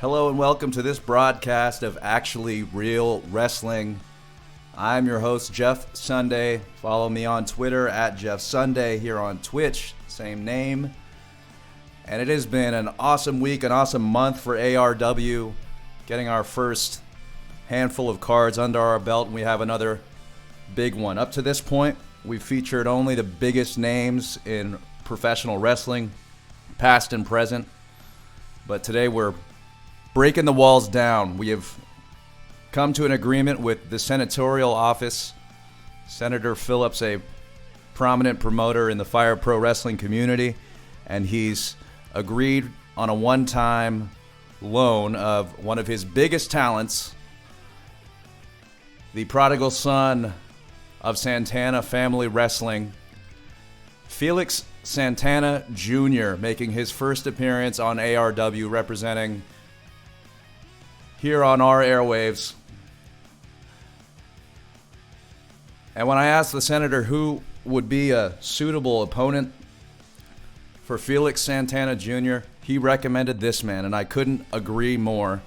Hello and welcome to this broadcast of Actually Real Wrestling. I'm your host, Jeff Sunday. Follow me on Twitter at Jeff Sunday, here on Twitch, same name. And it has been an awesome week, an awesome month for ARW, getting our first handful of cards under our belt, and we have another big one. Up to this point, we've featured only the biggest names in professional wrestling, past and present. But today we're breaking the walls down. We have come to an agreement with the senatorial office. Senator Phillips, a prominent promoter in the Fire Pro Wrestling community, and he's agreed on a one-time loan of one of his biggest talents, the prodigal son of Santana Family Wrestling, Felix Santana Jr., making his first appearance on ARW, representing here on our airwaves. And when I asked the senator who would be a suitable opponent for Felix Santana Jr., he recommended this man, and I couldn't agree more.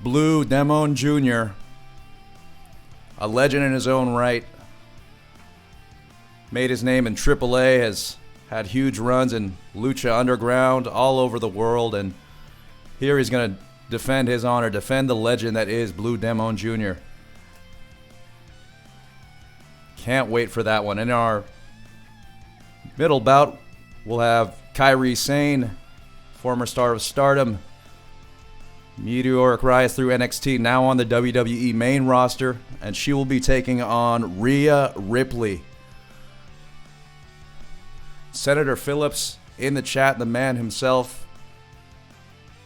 Blue Demon Jr., a legend in his own right, made his name in AAA, has had huge runs in Lucha Underground all over the world, and here he's going to defend his honor, defend the legend that is Blue Demon Jr. Can't wait for that one. In our middle bout, we'll have Kairi Sane, former star of Stardom, meteoric rise through NXT, now on the WWE main roster, and she will be taking on Rhea Ripley. Senator Phillips in the chat, the man himself.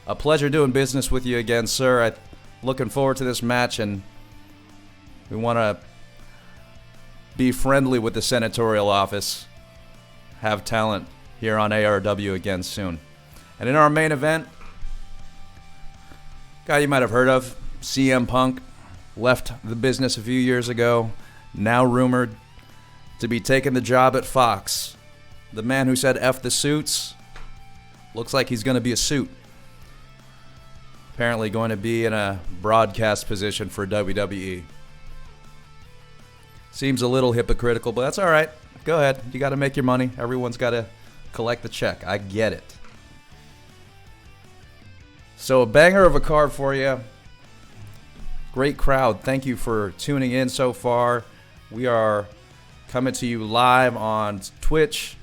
A pleasure doing business with you again, sir. I'm looking forward to this match, and we want to be friendly with the senatorial office, have talent here on ARW again soon. And in our main event, guy you might have heard of, CM Punk, left the business a few years ago, now rumored to be taking the job at Fox. The man who said F the suits, looks like he's going to be a suit. Apparently going to be in a broadcast position for WWE. Seems a little hypocritical, but that's all right. Go ahead. You got to make your money. Everyone's got to collect the check. I get it. So a banger of a card for you. Great crowd. Thank you for tuning in so far. We are coming to you live on Twitch.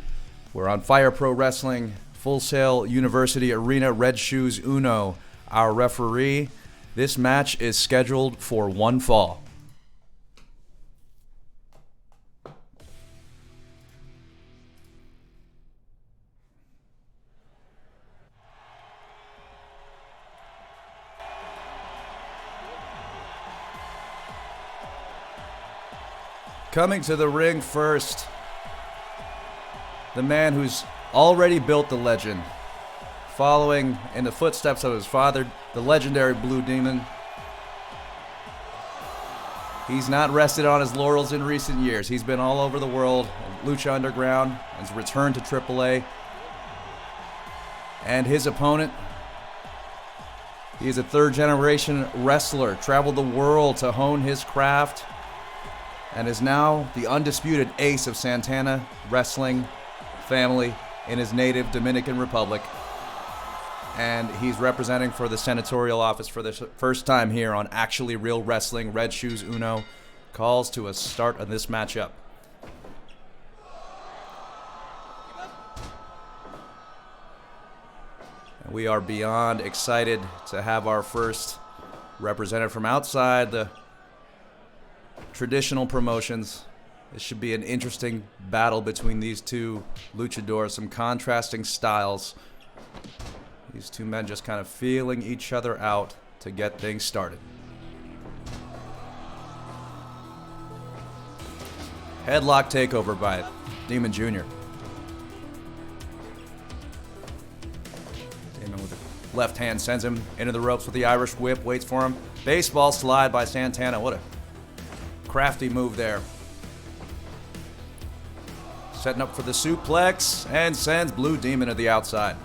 We're on Fire Pro Wrestling, Full Sail University Arena, Red Shoes Uno, our referee. This match is scheduled for one fall. Coming to the ring first, the man who's already built the legend, following in the footsteps of his father, the legendary Blue Demon. He's not rested on his laurels in recent years. He's been all over the world, Lucha Underground, has returned to AAA. And his opponent, he is a third-generation wrestler, traveled the world to hone his craft, and is now the undisputed ace of Santana Wrestling family in his native Dominican Republic. And he's representing for the senatorial office for the first time here on Actually Real Wrestling. Red Shoes Uno calls to a start of this matchup. And we are beyond excited to have our first representative from outside the traditional promotions. This should be an interesting battle between these two luchadors, some contrasting styles. These two men just kind of feeling each other out to get things started. Headlock takeover by Demon Jr. Demon with the left hand sends him into the ropes with the Irish whip, waits for him. Baseball slide by Santana. What a crafty move there. Setting up for the suplex and sends Blue Demon to the outside.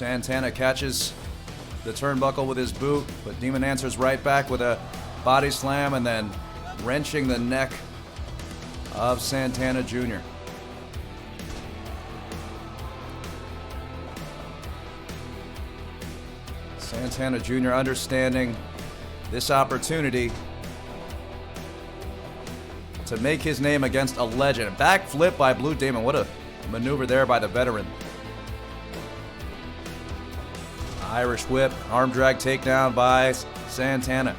Santana catches the turnbuckle with his boot, but Demon answers right back with a body slam and then wrenching the neck of Santana Jr. Santana Jr. understanding this opportunity to make his name against a legend. Backflip by Blue Demon. What a maneuver there by the veteran. Irish whip, arm drag takedown by Santana.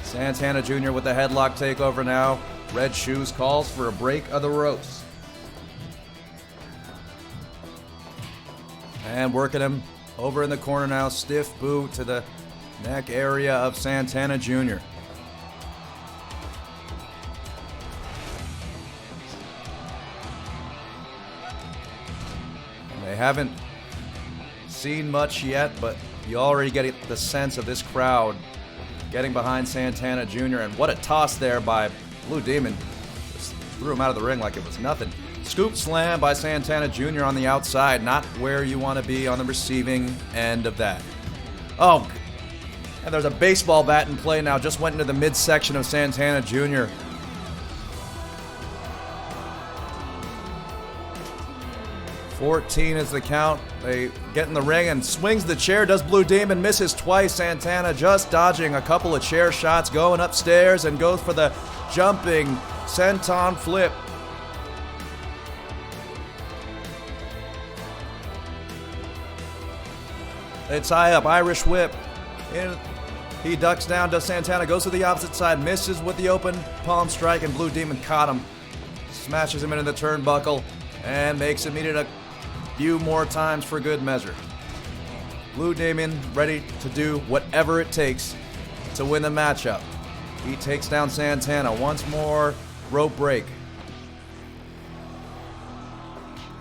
Santana Jr. with the headlock takeover now. Red Shoes calls for a break of the ropes. And working him over in the corner now. Stiff boot to the neck area of Santana Jr. They haven't seen much yet, but you already get the sense of this crowd getting behind Santana Jr. And what a toss there by Blue Demon. Just threw him out of the ring like it was nothing. Scoop slam by Santana Jr. on the outside. Not where you want to be on the receiving end of that. Oh, and there's a baseball bat in play now. Just went into the midsection of Santana Jr. $14 is the count. They get in the ring and swings the chair. Does Blue Demon, misses twice. Santana just dodging a couple of chair shots, going upstairs and goes for the jumping senton flip. They tie up, Irish whip. He ducks down, does Santana, goes to the opposite side, misses with the open palm strike, and Blue Demon caught him. Smashes him into the turnbuckle and makes him eat it a few more times for good measure. Blue Demon ready to do whatever it takes to win the matchup. He takes down Santana. Once more, rope break.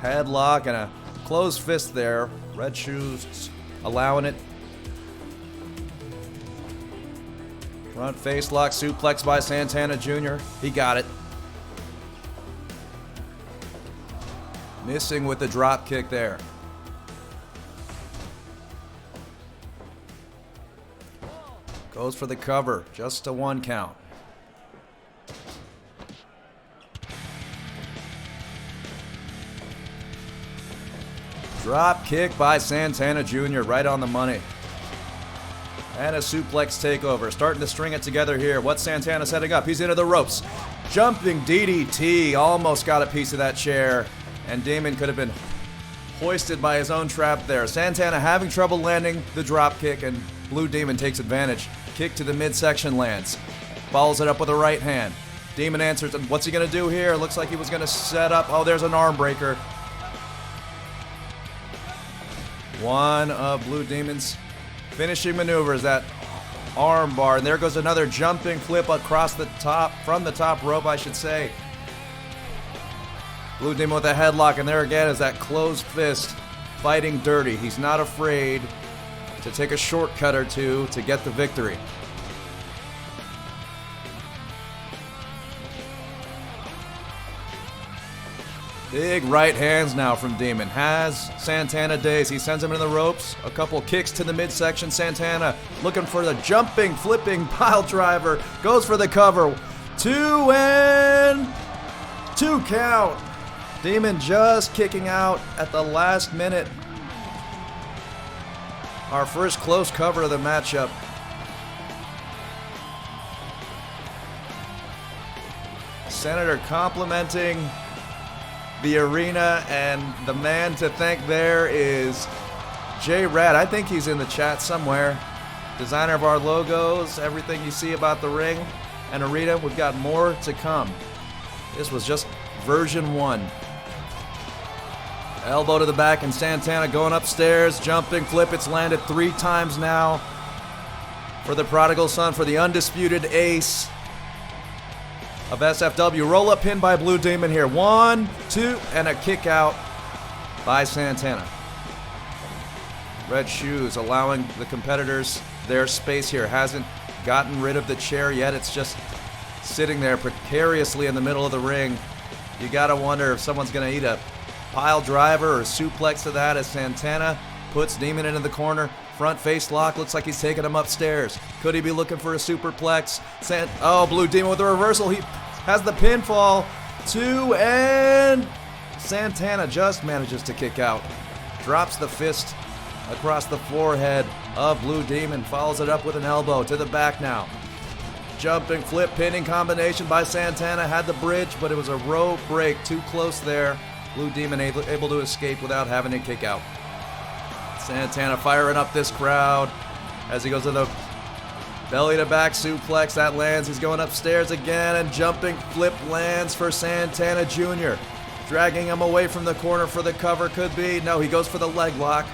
Headlock and a closed fist there. Red Shoes allowing it. Front face lock suplex by Santana Jr. He got it. Missing with the drop kick there. Goes for the cover, just a 1 count. Drop kick by Santana Jr. right on the money. And a suplex takeover. Starting to string it together here. What's Santana setting up? He's into the ropes. Jumping DDT. Almost got a piece of that chair. And Demon could have been hoisted by his own trap there. Santana having trouble landing the drop kick, and Blue Demon takes advantage. Kick to the midsection lands. Follows it up with a right hand. Demon answers. What's he going to do here? Looks like he was going to set up. Oh, there's an arm breaker. One of Blue Demon's finishing maneuvers, that arm bar. And there goes another jumping flip across the top, from the top rope, I should say. Blue Demon with a headlock, and there again is that closed fist, fighting dirty. He's not afraid to take a shortcut or two to get the victory. Big right hands now from Demon. Has Santana dazed. He sends him into the ropes. A couple kicks to the midsection. Santana looking for the jumping, flipping pile driver. Goes for the cover. 2 and 2 count. Demon just kicking out at the last minute. Our first close cover of the matchup. Senator complimenting the arena, and the man to thank there is J Rad. I think he's in the chat somewhere. Designer of our logos, everything you see about the ring and arena. We've got more to come. This was just version 1. Elbow to the back, and Santana going upstairs, jumping flip. It's landed 3 times now for the prodigal son, for the undisputed ace of SFW. Roll up pin by Blue Demon here. 1, 2, and a kick out by Santana. Red Shoes allowing the competitors their space here. Hasn't gotten rid of the chair yet. It's just sitting there precariously in the middle of the ring. You gotta wonder if someone's gonna eat a pile driver or suplex to that, as Santana puts Demon into the corner. Front face lock, looks like he's taking him upstairs. Could he be looking for a superplex? Blue Demon with a reversal. He has the pinfall. 2, and Santana just manages to kick out. Drops the fist across the forehead of Blue Demon. Follows it up with an elbow to the back now. Jumping flip pinning combination by Santana. Had the bridge, but it was a rope break. Too close there. Blue Demon able to escape without having to kick out. Santana firing up this crowd as he goes to the belly to back suplex. That lands. He's going upstairs again, and jumping flip lands for Santana Jr. Dragging him away from the corner for the cover. Could be. No, he goes for the leg lock.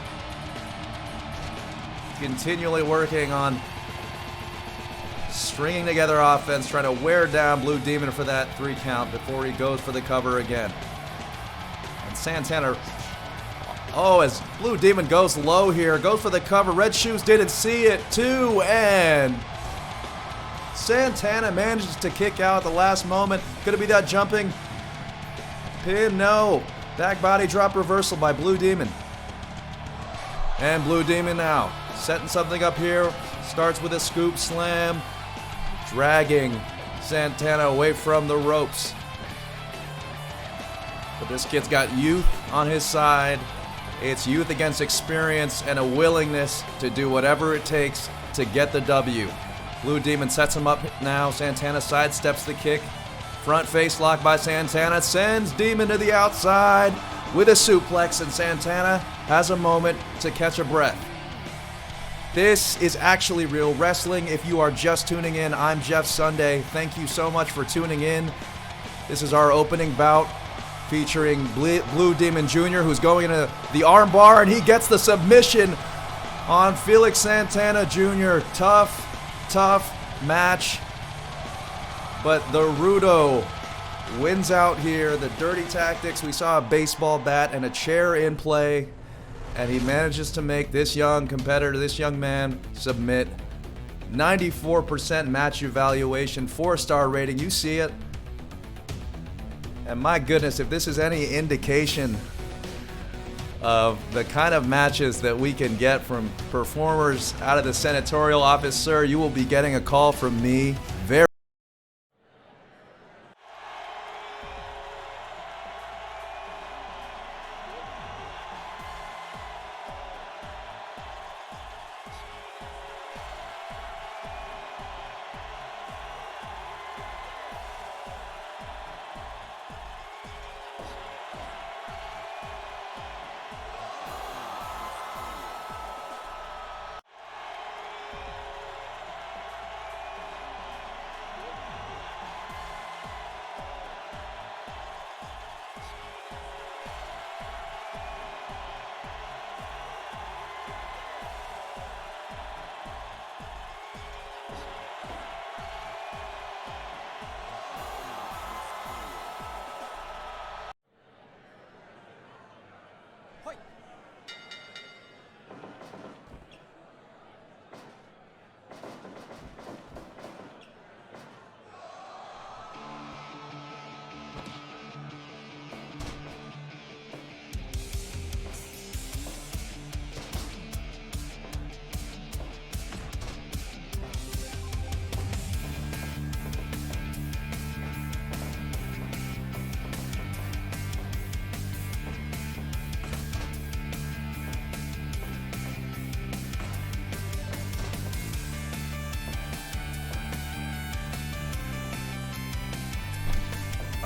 Continually working on stringing together offense, trying to wear down Blue Demon for that 3 count before he goes for the cover again. And Santana, as Blue Demon goes low here, goes for the cover. Red Shoes didn't see it. 2, and Santana manages to kick out at the last moment. Could it be that jumping pin? No. Back body drop reversal by Blue Demon. And Blue Demon now setting something up here. Starts with a scoop slam. Dragging Santana away from the ropes. But this kid's got youth on his side. It's youth against experience and a willingness to do whatever it takes to get the W. Blue Demon sets him up now. Santana sidesteps the kick. Front face lock by Santana. Sends Demon to the outside with a suplex, and Santana has a moment to catch a breath. This is Actually Real Wrestling. If you are just tuning in, I'm Jeff Sunday. Thank you so much for tuning in. This is our opening bout featuring Blue Demon Jr., who's going into the armbar, and he gets the submission on Felix Santana Jr. Tough match. But the Rudo wins out here. The dirty tactics. We saw a baseball bat and a chair in play. And he manages to make this young competitor, this young man, submit. 94% match evaluation, 4-star rating. You see it. And my goodness, if this is any indication of the kind of matches that we can get from performers out of the senatorial office, sir, you will be getting a call from me very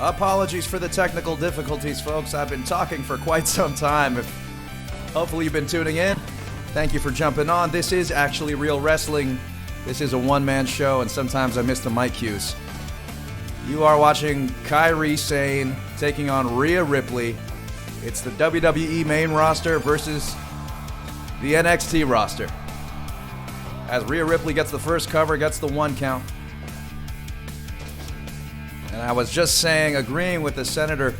Apologies for the technical difficulties, folks. I've been talking for quite some time. Hopefully you've been tuning in. Thank you for jumping on. This is Actually Real Wrestling. This is a one-man show, and sometimes I miss the mic cues. You are watching Kairi Sane taking on Rhea Ripley. It's the WWE main roster versus the NXT roster. As Rhea Ripley gets the first cover, gets the 1 count. And I was just saying, agreeing with the senator,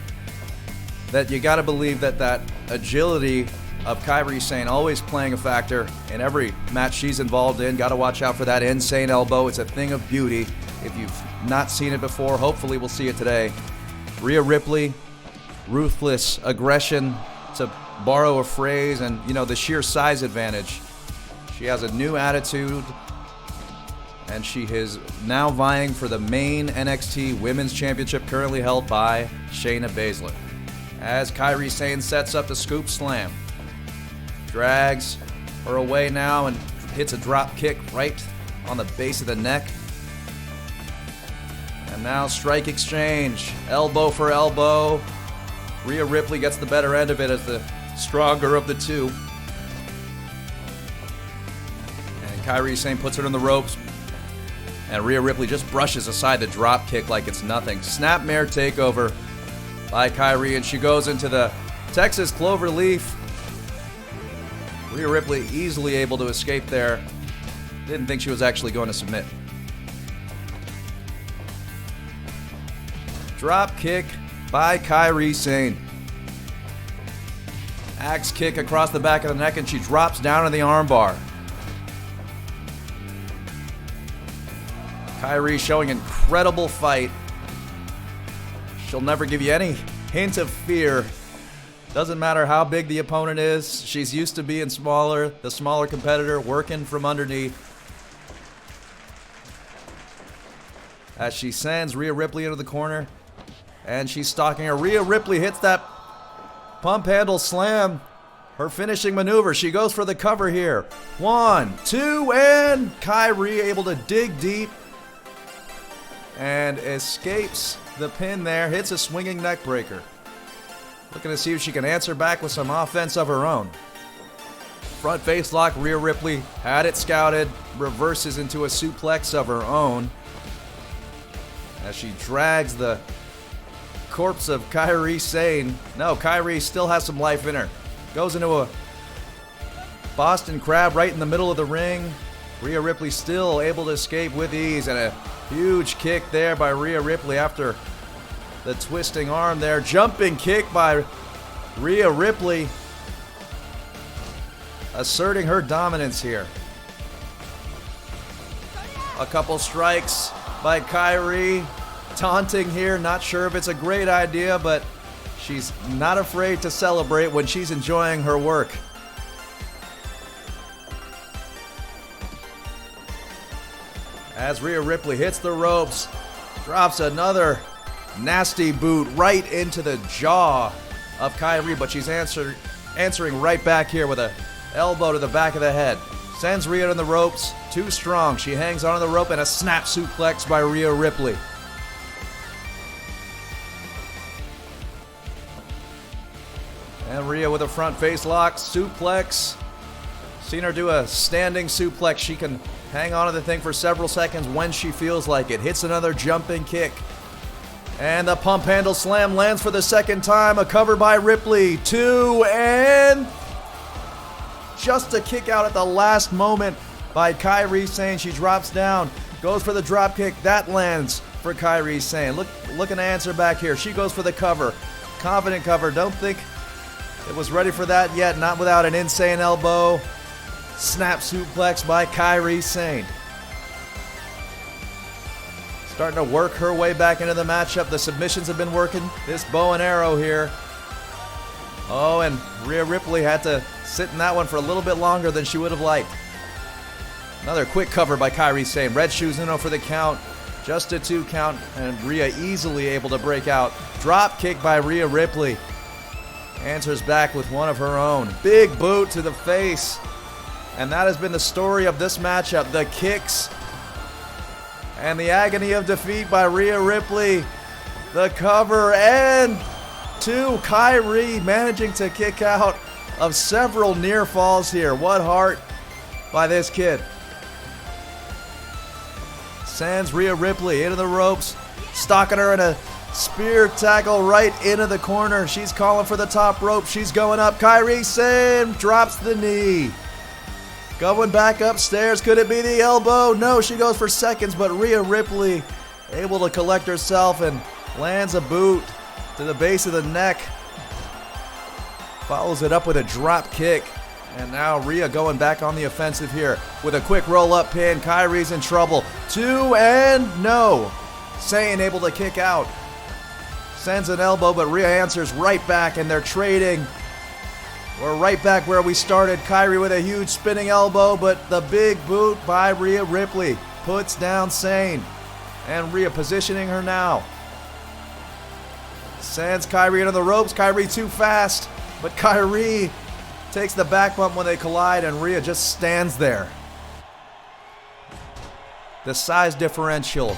that you got to believe that agility of Kairi Sane always playing a factor in every match she's involved in. Got to watch out for that insane elbow. It's a thing of beauty. If you've not seen it before, hopefully we'll see it today. Rhea Ripley, ruthless aggression to borrow a phrase, and the sheer size advantage. She has a new attitude, and she is now vying for the main NXT Women's Championship, currently held by Shayna Baszler. As Kairi Sane sets up the scoop slam, drags her away now and hits a drop kick right on the base of the neck. And now strike exchange, elbow for elbow. Rhea Ripley gets the better end of it as the stronger of the two. And Kairi Sane puts her in the ropes. And Rhea Ripley just brushes aside the drop kick like it's nothing. Snapmare takeover by Kairi, and she goes into the Texas Cloverleaf. Rhea Ripley easily able to escape there. Didn't think she was actually going to submit. Drop kick by Kairi Sane. Axe kick across the back of the neck, and she drops down in the armbar. Kairi showing incredible fight. She'll never give you any hint of fear. Doesn't matter how big the opponent is. She's used to being smaller, the smaller competitor, working from underneath. As she sends Rhea Ripley into the corner, and she's stalking her. Rhea Ripley hits that pump handle slam. Her finishing maneuver. She goes for the cover here. 1, 2, and Kairi able to dig deep and escapes the pin there. Hits a swinging neck breaker. Looking to see if she can answer back with some offense of her own. Front face lock. Rhea Ripley had it scouted. Reverses into a suplex of her own as she drags the corpse of Kairi Sane. No, Kairi still has some life in her. Goes into a Boston Crab right in the middle of the ring. Rhea Ripley still able to escape with ease, and a huge kick there by Rhea Ripley after the twisting arm there. Jumping kick by Rhea Ripley, asserting her dominance here. A couple strikes by Kairi. Taunting here, not sure if it's a great idea, but she's not afraid to celebrate when she's enjoying her work. As Rhea Ripley hits the ropes, drops another nasty boot right into the jaw of Kairi, but she's answering right back here with an elbow to the back of the head. Sends Rhea in the ropes, too strong. She hangs onto the rope, and a snap suplex by Rhea Ripley. And Rhea with a front face lock, suplex. Seen her do a standing suplex. She can hang on to the thing for several seconds when she feels like it. Hits another jumping kick. And the pump handle slam lands for the second time. A cover by Ripley. 2, and just a kick out at the last moment by Kairi Sane. She drops down, goes for the drop kick. That lands for Kairi Sane. Looking to answer back here. She goes for the cover. Confident cover. Don't think it was ready for that yet, not without an insane elbow. Snap suplex by Kairi Sane. Starting to work her way back into the matchup. The submissions have been working. This bow and arrow here. Oh, and Rhea Ripley had to sit in that one for a little bit longer than she would have liked. Another quick cover by Kairi Sane. Red shoes Uno for the count. Just a 2 count, and Rhea easily able to break out. Drop kick by Rhea Ripley. Answers back with one of her own. Big boot to the face. And that has been the story of this matchup. The kicks and the agony of defeat by Rhea Ripley. The cover, and 2, Kairi managing to kick out of several near falls here. What heart by this kid. Sends Rhea Ripley into the ropes. Stalking her in a spear tackle right into the corner. She's calling for the top rope. She's going up. Kairi Sane drops the knee. Going back upstairs. Could it be the elbow? No, she goes for seconds, but Rhea Ripley able to collect herself and lands a boot to the base of the neck. Follows it up with a drop kick. And now Rhea going back on the offensive here with a quick roll-up pin. Kairi's in trouble. 2, and no. Sane able to kick out. Sends an elbow, but Rhea answers right back, and they're trading We're right back where we started. Kairi with a huge spinning elbow, but the big boot by Rhea Ripley puts down Sane. And Rhea positioning her now. Sends Kairi into the ropes. Kairi too fast, but Kairi takes the back bump when they collide, and Rhea just stands there. The size differential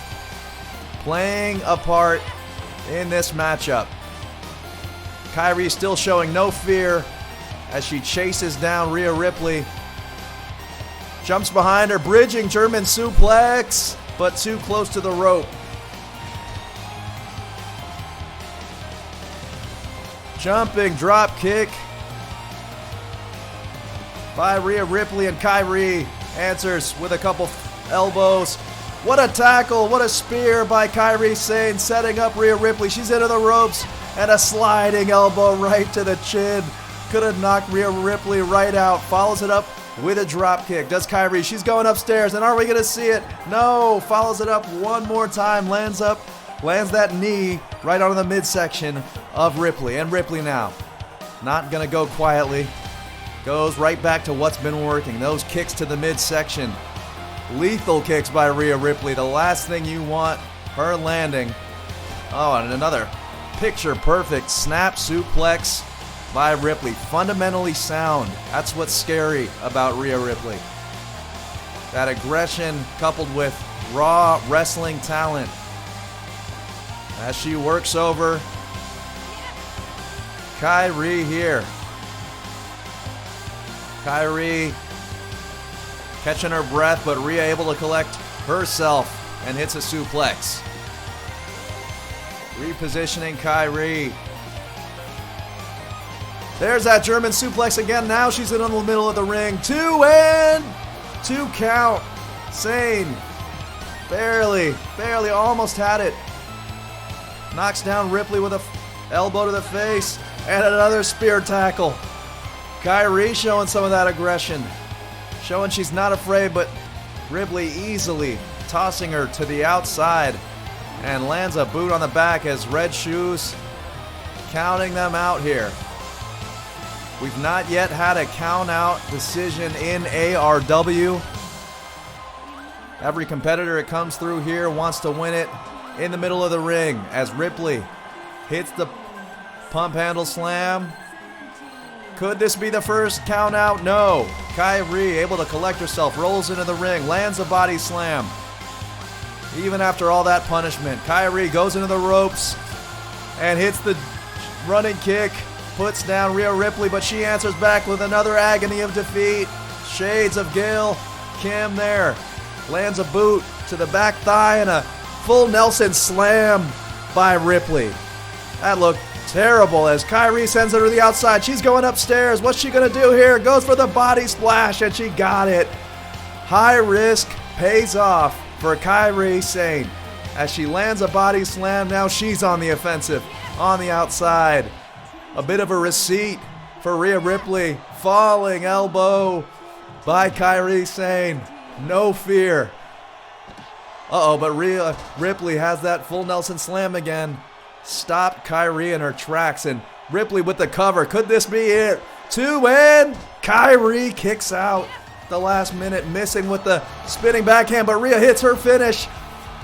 playing a part in this matchup. Kairi still showing no fear as she chases down Rhea Ripley. Jumps behind her, bridging German suplex, but too close to the rope. Jumping drop kick by Rhea Ripley, and Kairi answers with a couple elbows. What a tackle, what a spear by Kairi Sane, setting up Rhea Ripley. She's into the ropes, and a sliding elbow right to the chin. Could have knocked Rhea Ripley right out. Follows it up with a drop kick. Does Kairi? She's going upstairs, and are we going to see it? No. Follows it up one more time. Lands that knee right on the midsection of Ripley. And Ripley now, not going to go quietly. Goes right back to what's been working. Those kicks to the midsection. Lethal kicks by Rhea Ripley. The last thing you want her landing. Oh, and another picture-perfect snap suplex by Ripley. Fundamentally sound. That's what's scary about Rhea Ripley. That aggression coupled with raw wrestling talent. As she works over Kairi here. Kairi catching her breath, but Rhea able to collect herself and hits a suplex. Repositioning Kairi. There's that German suplex again. Now she's in the middle of the ring. 2 count. Sane. Barely almost had it. Knocks down Ripley with a elbow to the face and another spear tackle. Kairi showing some of that aggression. Showing she's not afraid, but Ripley easily tossing her to the outside and lands a boot on the back as Red Shoes counting them out here. We've not yet had a count-out decision in ARW. Every competitor that comes through here wants to win it in the middle of the ring as Ripley hits the pump handle slam. Could this be the first count-out? No. Kairi able to collect herself, rolls into the ring, lands a body slam. Even after all that punishment, Kairi goes into the ropes and hits the running kick. Puts down Rhea Ripley, but she answers back with another agony of defeat. Shades of Gail Kim there. Lands a boot to the back thigh and a full Nelson slam by Ripley. That looked terrible as Kairi sends her to the outside. She's going upstairs. What's she going to do here? Goes for the body splash, and she got it. High risk pays off for Kairi Sane. As she lands a body slam, now she's on the offensive on the outside. A bit of a receipt for Rhea Ripley. Falling elbow by Kairi Sane. No fear. But Rhea Ripley has that full Nelson slam again. Stopped Kairi in her tracks, and Ripley with the cover. Could this be it? 2 and Kairi kicks out the last minute, missing with the spinning backhand, but Rhea hits her finish.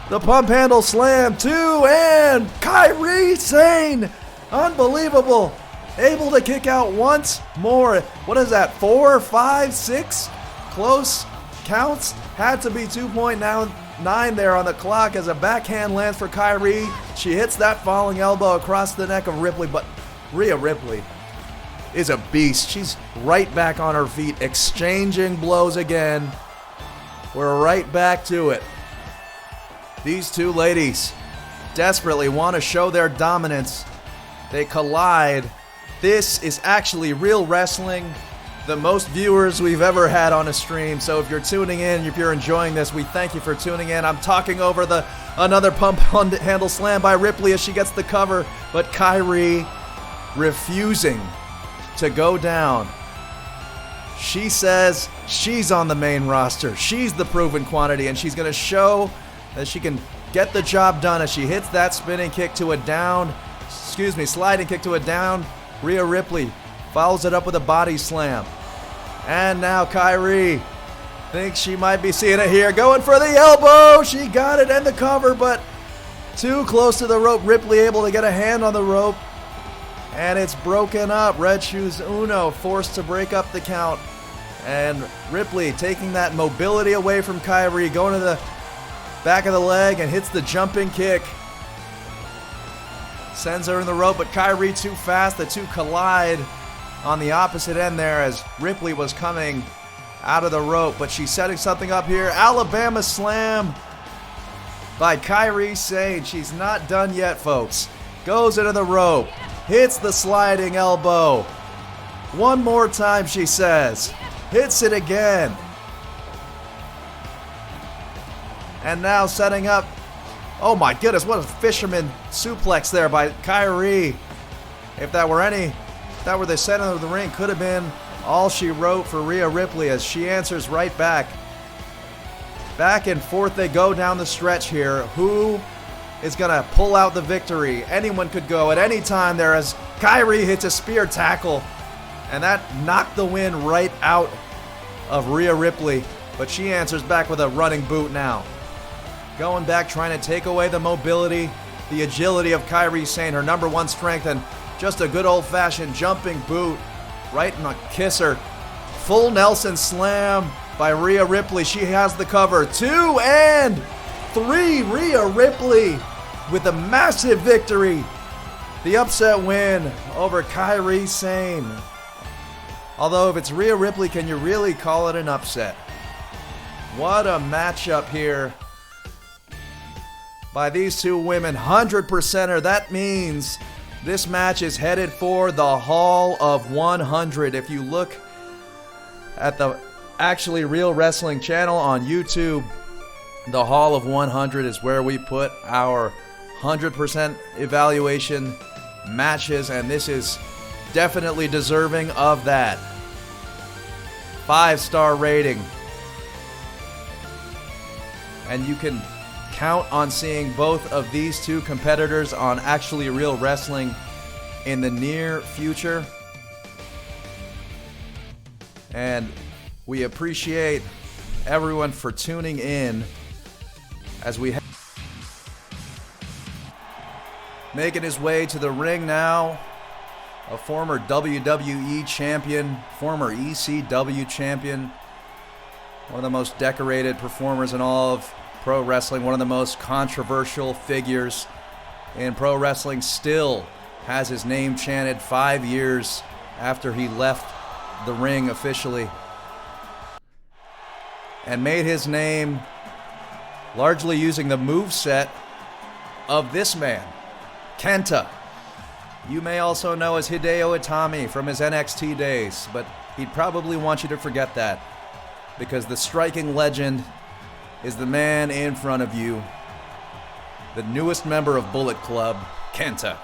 The pump handle slam. 2 and Kairi Sane. Unbelievable. Able to kick out once more. What is that? 4, 5, 6 close counts. Had to be 2.9 there on the clock as a backhand lands for Kairi. She hits that falling elbow across the neck of Ripley, but Rhea Ripley is a beast. She's right back on her feet, exchanging blows again. We're right back to it. These two ladies desperately want to show their dominance. They collide. This is actually real wrestling. The most viewers we've ever had on a stream. So if you're tuning in, if you're enjoying this, we thank you for tuning in. I'm talking over another pump handle slam by Ripley as she gets the cover, but Kairi refusing to go down. She says she's on the main roster. She's the proven quantity, and she's going to show that she can get the job done as she hits that sliding kick to a down. Rhea Ripley Follows it up with a body slam. And now Kairi thinks she might be seeing it here. Going for the elbow. She got it and the cover, but too close to the rope. Ripley able to get a hand on the rope. And it's broken up. Red Shoes Uno forced to break up the count. And Ripley taking that mobility away from Kairi. Going to the back of the leg and hits the jumping kick. Sends her in the rope, but Kairi too fast. The two collide on the opposite end there as Ripley was coming out of the rope, but she's setting something up here. Alabama slam by Kairi Sane. She's not done yet, folks. Goes into the rope, hits the sliding elbow. One more time, she says. Hits it again. And now setting up. Oh my goodness, what a fisherman suplex there by Kairi. If that were the center of the ring, could have been all she wrote for Rhea Ripley as she answers right back. Back and forth they go down the stretch here. Who is going to pull out the victory? Anyone could go at any time there as Kairi hits a spear tackle. And that knocked the wind right out of Rhea Ripley. But she answers back with a running boot now. Going back, trying to take away the mobility, the agility of Kairi Sane, her number one strength, and just a good old-fashioned jumping boot right in the kisser. Full Nelson slam by Rhea Ripley. She has the cover. 2 and 3. Rhea Ripley with a massive victory. The upset win over Kairi Sane. Although if it's Rhea Ripley, can you really call it an upset? What a matchup here by these two women. 100%er. That means this match is headed for the Hall of 100. If you look at the Actually Real Wrestling channel on YouTube, the Hall of 100 is where we put our 100% evaluation matches, and this is definitely deserving of that. 5-star rating. And you can count on seeing both of these two competitors on Actually Real Wrestling in the near future. And we appreciate everyone for tuning in as we making his way to the ring now, a former WWE champion, former ECW champion, one of the most decorated performers in all of pro wrestling, one of the most controversial figures in pro wrestling, still has his name chanted 5 years after he left the ring officially, and made his name largely using the moveset of this man, KENTA. You may also know as Hideo Itami from his NXT days, but he'd probably want you to forget that, because the striking legend is the man in front of you, the newest member of Bullet Club, KENTA.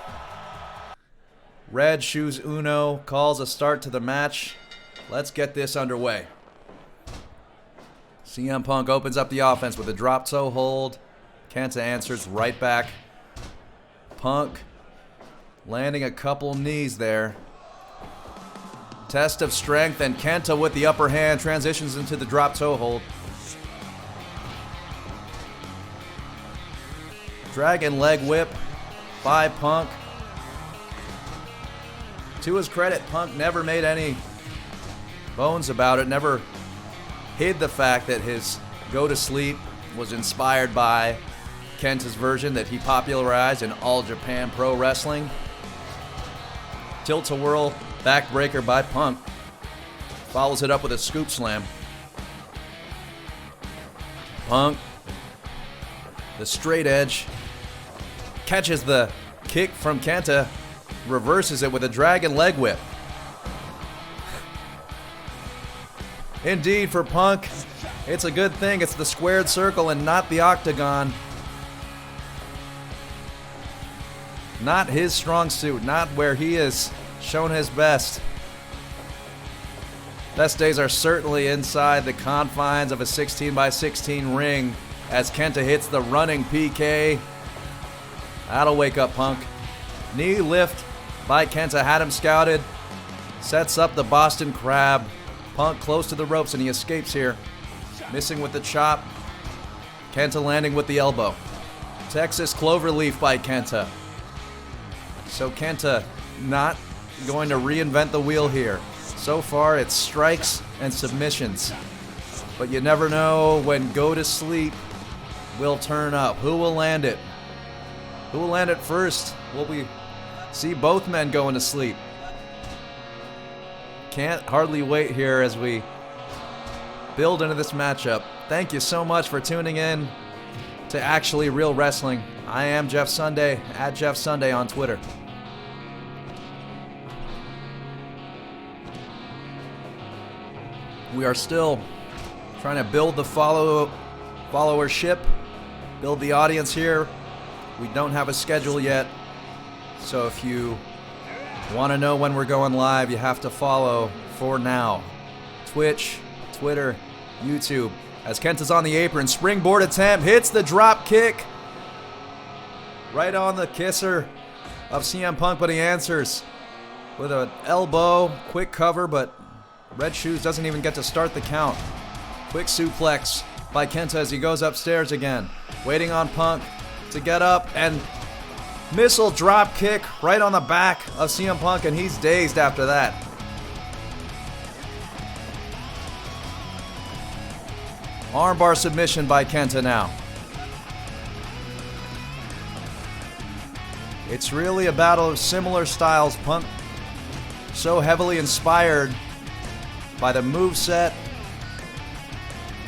Red Shoes Uno calls a start to the match. Let's get this underway. CM Punk opens up the offense with a drop toe hold. KENTA answers right back. Punk landing a couple knees there. Test of strength, and KENTA with the upper hand transitions into the drop toe hold. Dragon leg whip by Punk. To his credit, Punk never made any bones about it, never hid the fact that his go to sleep was inspired by KENTA's version that he popularized in All Japan Pro Wrestling. Tilt-a-whirl backbreaker by Punk. Follows it up with a scoop slam. Punk, the straight edge, catches the kick from KENTA, reverses it with a dragon leg whip. Indeed, for Punk, it's a good thing it's the squared circle and not the octagon. Not his strong suit, not where he has shown his best. Best days are certainly inside the confines of a 16x16 ring as KENTA hits the running PK. That'll wake up Punk. Knee lift by KENTA had him scouted. Sets up the Boston Crab. Punk close to the ropes and he escapes here. Missing with the chop. Kenta landing with the elbow. Texas Cloverleaf by Kenta. So Kenta not going to reinvent the wheel here. So far it's strikes and submissions. But you never know when go to sleep will turn up. Who will land it? Who will land it first? Will we see both men going to sleep? Can't hardly wait here as we build into this matchup. Thank you so much for tuning in to Actually Real Wrestling. I am Jeff Sunday, at Jeff Sunday on Twitter. We are still trying to build the followership, build the audience here. We don't have a schedule yet, so if you want to know when we're going live, you have to follow for now. Twitch, Twitter, YouTube. As Kenta's on the apron, springboard attempt, hits the drop kick. Right on the kisser of CM Punk, but he answers with an elbow, quick cover, but Red Shoes doesn't even get to start the count. Quick suplex by Kenta as he goes upstairs again. Waiting on Punk to get up and missile drop kick right on the back of CM Punk, and he's dazed after that. Armbar submission by Kenta now. It's really a battle of similar styles. Punk so heavily inspired by the moveset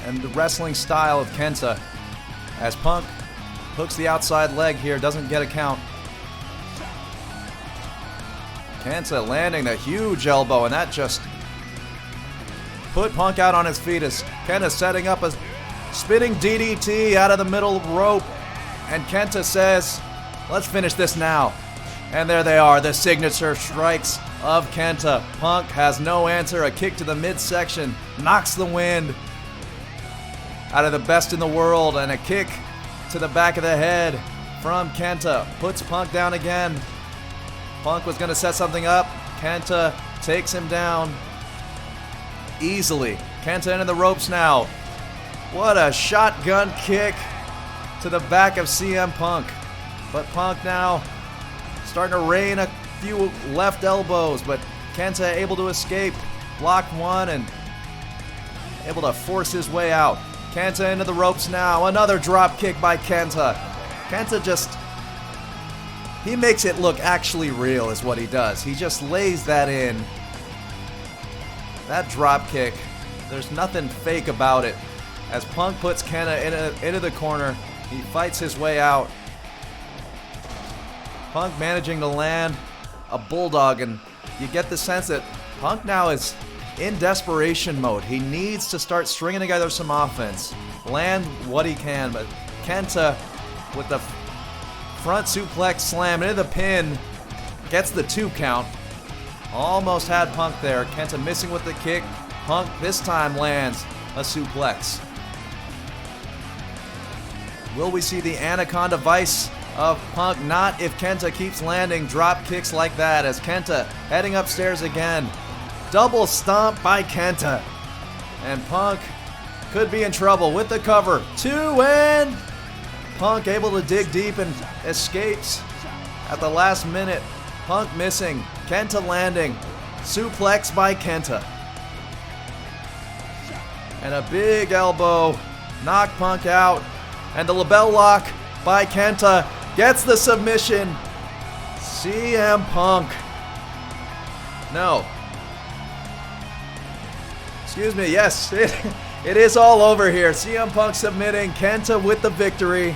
and the wrestling style of Kenta. As Punk hooks the outside leg here, doesn't get a count. Kenta landing the huge elbow, and that just put Punk out on his feet as Kenta setting up a spinning DDT out of the middle rope. And Kenta says, let's finish this now. And there they are, the signature strikes of Kenta. Punk has no answer. A kick to the midsection knocks the wind out of the best in the world, and a kick to the back of the head from Kenta puts Punk down again. Punk was going to set something up. Kenta takes him down easily. Kenta into the ropes now. What a shotgun kick to the back of CM Punk. But Punk now starting to rain a few left elbows, but Kenta able to escape. Blocked one and able to force his way out. Kenta into the ropes now. Another drop kick by Kenta. Kenta he makes it look actually real is what he does. He just lays that in. That drop kick, there's nothing fake about it. As Punk puts Kenta into the corner, he fights his way out. Punk managing to land a bulldog, and you get the sense that Punk now is in desperation mode. He needs to start stringing together some offense, land what he can, but Kenta with the front suplex slam into the pin gets the 2 count. Almost had Punk there. Kenta missing with the kick. Punk this time lands a suplex. Will we see the Anaconda Vice of Punk? Not if Kenta keeps landing drop kicks like that, as Kenta heading upstairs again. Double stomp by Kenta. And Punk could be in trouble with the cover. 2 and Punk able to dig deep and escapes at the last minute. Punk missing. Kenta landing. Suplex by Kenta. And a big elbow. Knock Punk out. And the label lock by Kenta gets the submission. CM Punk. No. Excuse me, yes, it is all over here. CM Punk submitting Kenta with the victory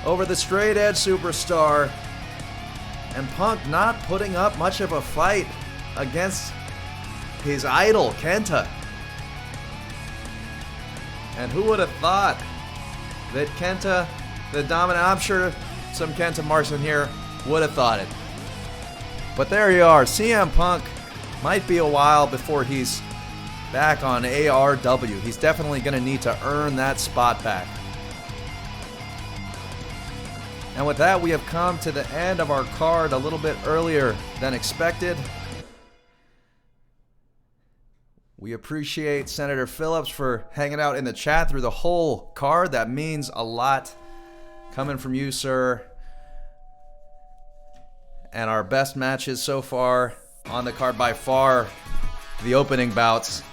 over the straight edge superstar. And Punk not putting up much of a fight against his idol, Kenta. And who would have thought that Kenta, the dominant, I'm sure some Kenta marks in here would have thought it. But there you are, CM Punk might be a while before he's back on ARW. He's definitely going to need to earn that spot back. And with that, we have come to the end of our card a little bit earlier than expected. We appreciate Senator Phillips for hanging out in the chat through the whole card. That means a lot coming from you, sir. And our best matches so far on the card by far, the opening bouts.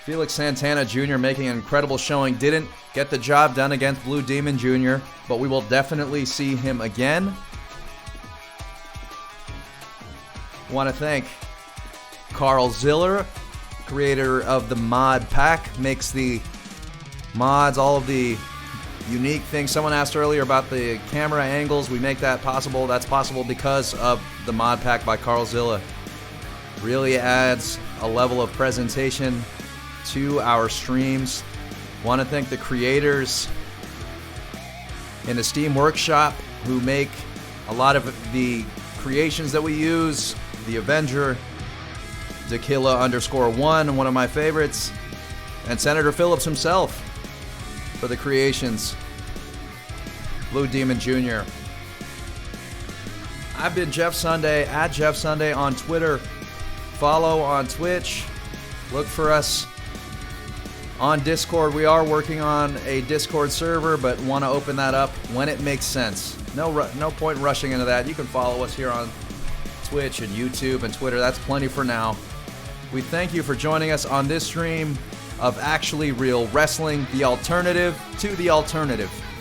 Felix Santana Jr. making an incredible showing. Didn't get the job done against Blue Demon Jr., but we will definitely see him again. Want to thank Carl Ziller, creator of the mod pack, makes the mods, all of the unique things. Someone asked earlier about the camera angles. We make that possible. That's possible because of the mod pack by Carl Ziller. Really adds a level of presentation to our streams. Want to thank the creators in the Steam Workshop who make a lot of the creations that we use. The Avenger, Dakilla_1, one of my favorites, and Senator Phillips himself for the creations. Blue Demon Jr. I've been Jeff Sunday, at Jeff Sunday on Twitter. Follow on Twitch. Look for us on Discord. We are working on a Discord server, but want to open that up when it makes sense. No point rushing into that. You can follow us here on Twitch and YouTube and Twitter. That's plenty for now. We thank you for joining us on this stream of Actually Real Wrestling, the alternative to the alternative.